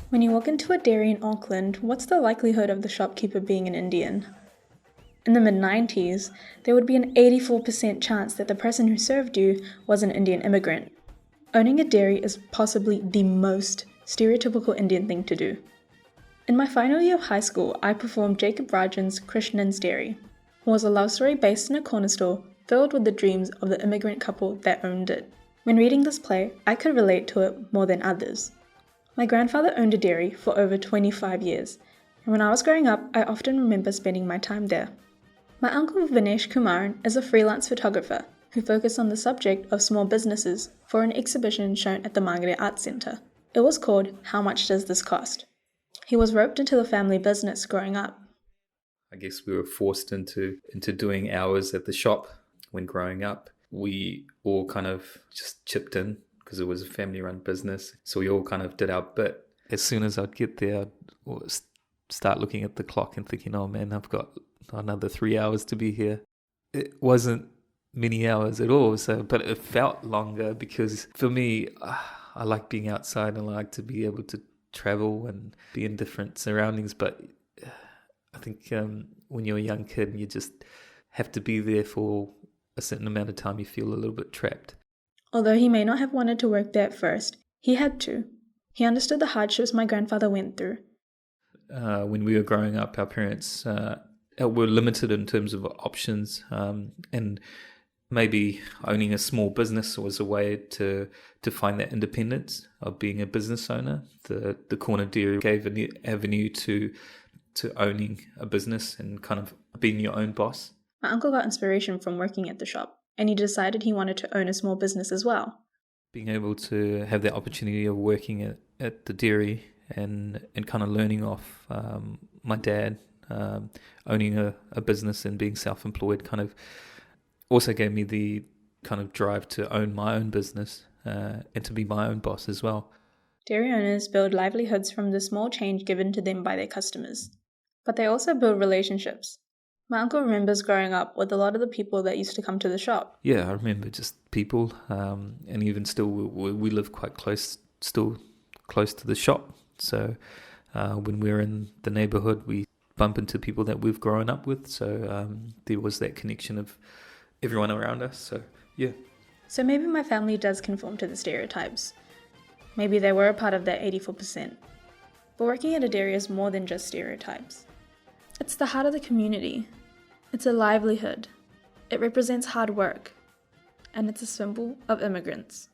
When you walk into a dairy in Auckland, what's the likelihood of the shopkeeper being an Indian? In the mid-90s, there would be an 84% chance that the person who served you was an Indian immigrant. Owning a dairy is possibly the most stereotypical Indian thing to do. In my final year of high school, I performed Jacob Rajan's Krishnan's Dairy. It was a love story based in a corner store filled with the dreams of the immigrant couple that owned it. When reading this play, I could relate to it more than others. My grandfather owned a dairy for over 25 years, and when I was growing up, I often remember spending my time there. My uncle Vinesh Kumaran is a freelance photographer who focused on the subject of small businesses for an exhibition shown at the Mangere Arts Centre. It was called How Much Does This Cost? He was roped into the family business growing up. I guess we were forced into doing hours at the shop when growing up. We all kind of just chipped in because it was a family-run business. So we all kind of did our bit. As soon as I'd get there, I'd start looking at the clock and thinking, oh man, I've got another 3 hours to be here. It wasn't many hours at all, but it felt longer because for me, I like being outside and I like to be able to travel and be in different surroundings. But I think when you're a young kid and you just have to be there for a certain amount of time, you feel a little bit trapped. Although he may not have wanted to work there at first, he had to. He understood the hardships my grandfather went through. When we were growing up, our parents were limited in terms of options, and maybe owning a small business was a way to find that independence of being a business owner. The corner dairy gave an avenue to owning a business and kind of being your own boss. My uncle got inspiration from working at the shop, and he decided he wanted to own a small business as well. Being able to have the opportunity of working at the dairy and kind of learning off my dad, owning a business and being self-employed kind of also gave me the kind of drive to own my own business and to be my own boss as well. Dairy owners build livelihoods from the small change given to them by their customers, but they also build relationships. My uncle remembers growing up with a lot of the people that used to come to the shop. Yeah, I remember just people, and even still, we live quite close to the shop. So when we're in the neighborhood, we bump into people that we've grown up with. So there was that connection of everyone around us. So yeah. So maybe my family does conform to the stereotypes. Maybe they were a part of that 84%. But working at a dairy is more than just stereotypes. It's the heart of the community. It's a livelihood. It represents hard work. And it's a symbol of immigrants.